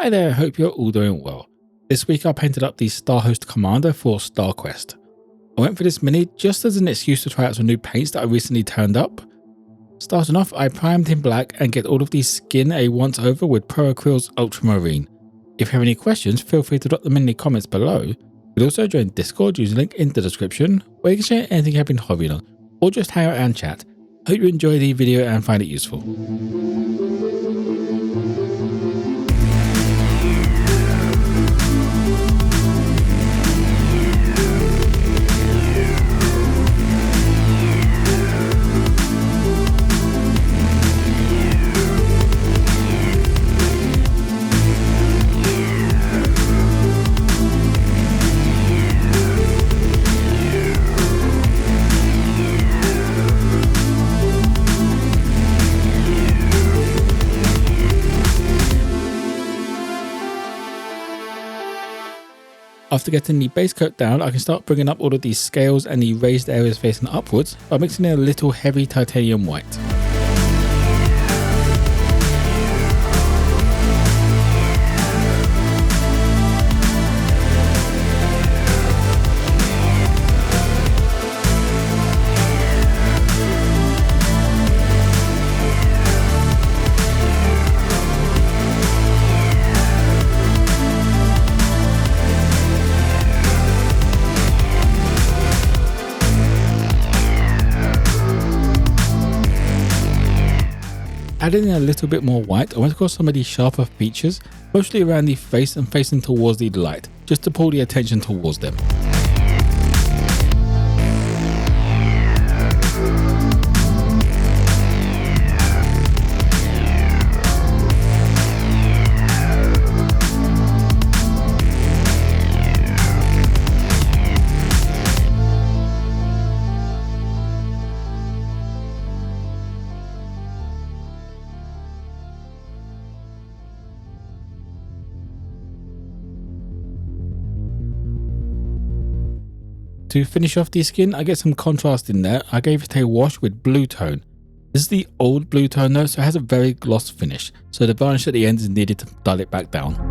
Hi there, hope you're all doing well. This week I painted up the Star Host Commander for StarQuest. I went for this mini just as an excuse to try out some new paints that I recently turned up. Starting off, I primed in black and get all of the skin a once over with Pro Acryl's Ultramarine. If you have any questions, feel free to drop them in the comments below. You can also join Discord using the link in the description, where you can share anything you've been hobbying on, or just hang out and chat. Hope you enjoy the video and find it useful. After getting the base coat down, I can start bringing up all of these scales and the raised areas facing upwards by mixing in a little heavy titanium white. Adding in a little bit more white, I went across some of the sharper features, mostly around the face and facing towards the light, just to pull the attention towards them. To finish off the skin, I get some contrast in there. I gave it a wash with blue tone. This is the old blue tone though, so it has a very gloss finish, so the varnish at the end is needed to dull it back down.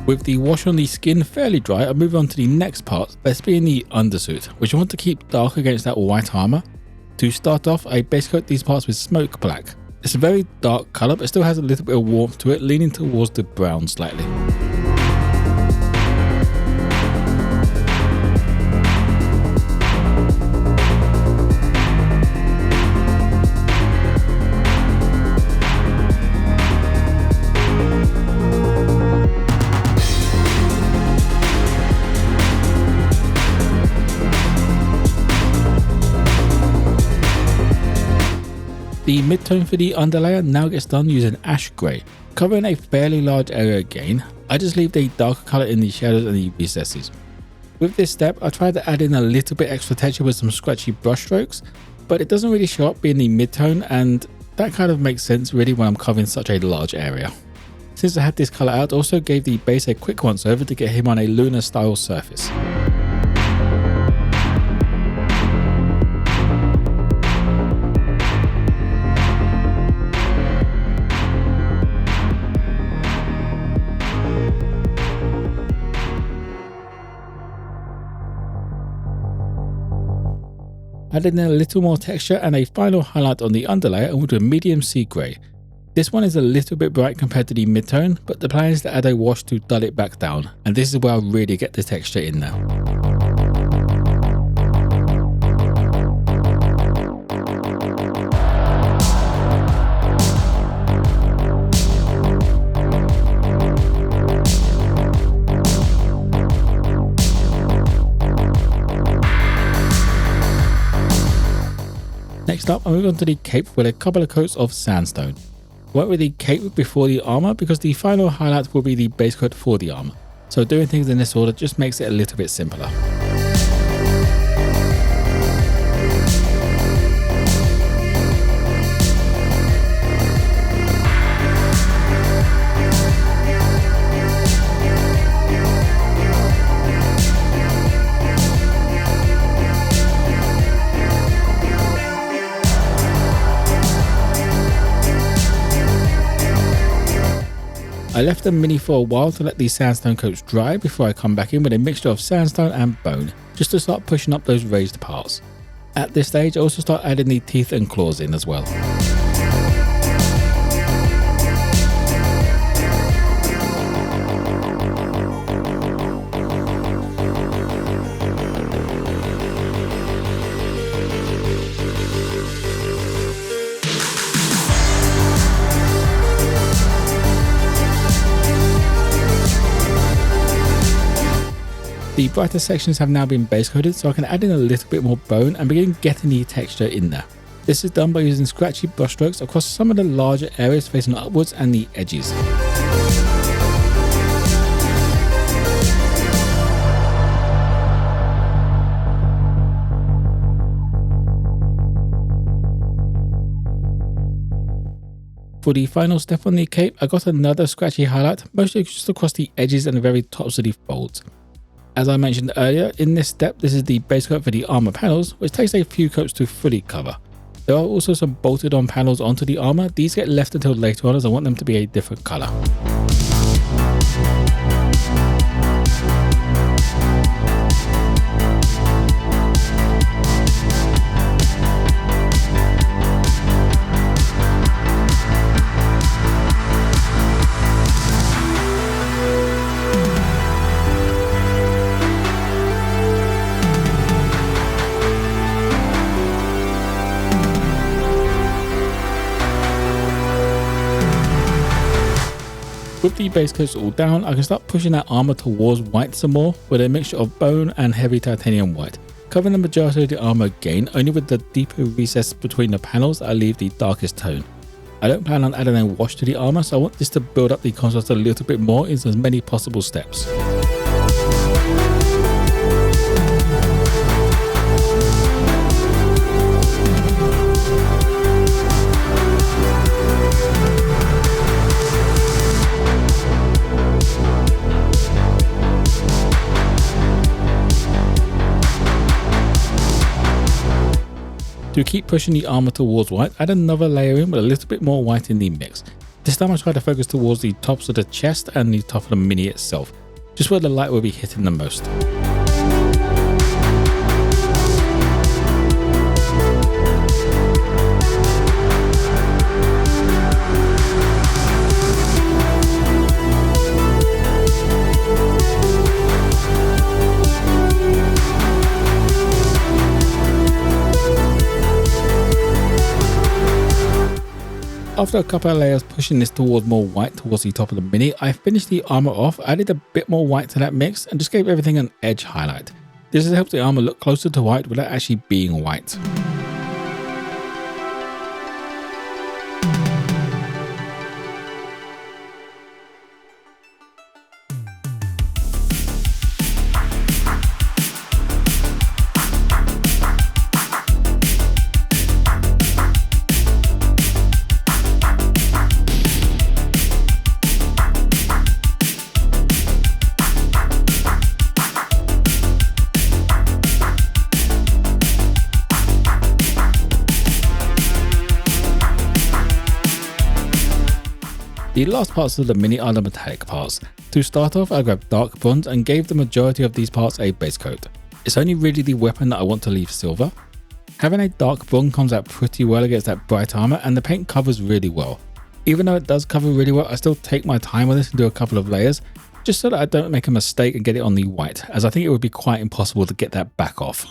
With the wash on the skin fairly dry, I move on to the next part, this being the undersuit, which I want to keep dark against that white armour. To start off, I base coat these parts with smoke black. It's a very dark colour but still has a little bit of warmth to it, leaning towards the brown slightly. The mid-tone for the underlayer now gets done using ash grey, covering a fairly large area again. I just leave a darker colour in the shadows and the recesses. With this step, I tried to add in a little bit extra texture with some scratchy brush strokes, but it doesn't really show up being the mid-tone, and that kind of makes sense really when I'm covering such a large area. Since I had this colour out, I also gave the base a quick once over to get him on a lunar style surface. Added in a little more texture and a final highlight on the underlayer, and we'll do a medium sea grey. This one is a little bit bright compared to the mid-tone, but the plan is to add a wash to dull it back down, and this is where I really get the texture in there. Next up, I move on to the cape with a couple of coats of sandstone. I went with the cape before the armour because the final highlight will be the base coat for the armour, so doing things in this order just makes it a little bit simpler. I left the Mini for a while to let these sandstone coats dry before I come back in with a mixture of sandstone and bone, just to start pushing up those raised parts. At this stage, I also start adding the teeth and claws in as well. The brighter sections have now been base coated, so I can add in a little bit more bone and begin getting the texture in there. This is done by using scratchy brush strokes across some of the larger areas facing upwards and the edges. For the final step on the cape, I got another scratchy highlight, mostly just across the edges and the very tops of the folds. As I mentioned earlier, in this step, this is the base coat for the armour panels, which takes a few coats to fully cover. There are also some bolted on panels onto the armour. These get left until later on as I want them to be a different colour. With the base coats all down, I can start pushing that armour towards white some more with a mixture of bone and heavy titanium white, covering the majority of the armour again, only with the deeper recess between the panels that I leave the darkest tone. I don't plan on adding a wash to the armour, so I want this to build up the contrast a little bit more in as many possible steps. To keep pushing the armour towards white, add another layer in with a little bit more white in the mix. This time I try to focus towards the tops of the chest and the top of the Mini itself, just where the light will be hitting the most. After a couple of layers pushing this towards more white towards the top of the Mini, I finished the armour off, added a bit more white to that mix and just gave everything an edge highlight. This has helped the armour look closer to white without actually being white. The last parts of the Mini are the metallic parts. To start off, I grabbed dark bronze and gave the majority of these parts a base coat. It's only really the weapon that I want to leave silver. Having a dark bronze comes out pretty well against that bright armour and the paint covers really well. Even though it does cover really well, I still take my time on this and do a couple of layers, just so that I don't make a mistake and get it on the white, as I think it would be quite impossible to get that back off.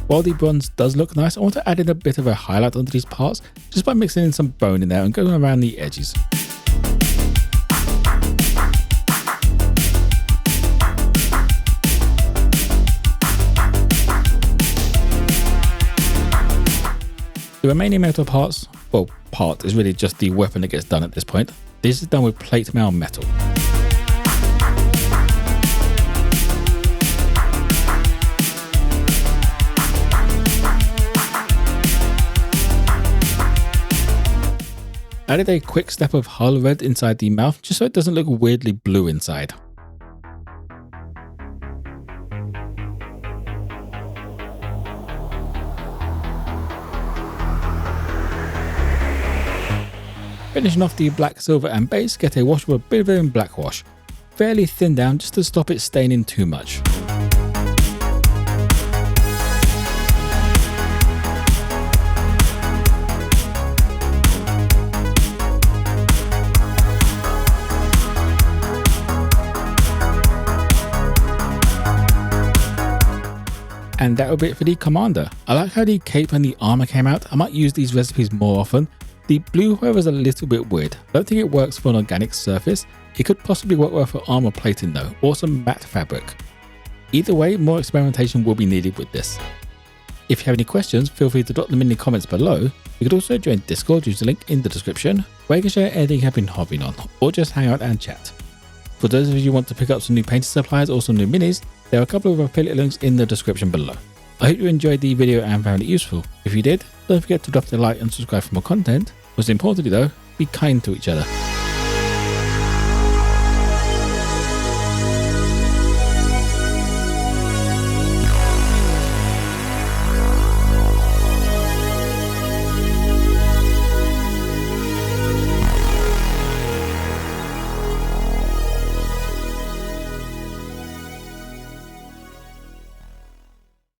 While the bronze does look nice, I want to add in a bit of a highlight onto these parts just by mixing in some bone in there and going around the edges. The remaining metal parts, well, part is really just the weapon that gets done at this point. This is done with plate mail metal. Added a quick step of hull red inside the mouth just so it doesn't look weirdly blue inside. Finishing off the black, silver and base, get a wash with a bit of it in black wash. Fairly thin down just to stop it staining too much. And that will be it for the commander. I like how the cape and the armour came out. I might use these recipes more often. The blue however is a little bit weird. I don't think it works for an organic surface. It could possibly work well for armour plating though, or some matte fabric. Either way, more experimentation will be needed with this. If you have any questions, feel free to drop them in the comments below. You could also join Discord, use the link in the description, where you can share anything you have been hobbying on, or just hang out and chat. For those of you who want to pick up some new painting supplies or some new minis, there are a couple of affiliate links in the description below. I hope you enjoyed the video and found it useful. If you did, don't forget to drop a like and subscribe for more content. Most importantly though, be kind to each other.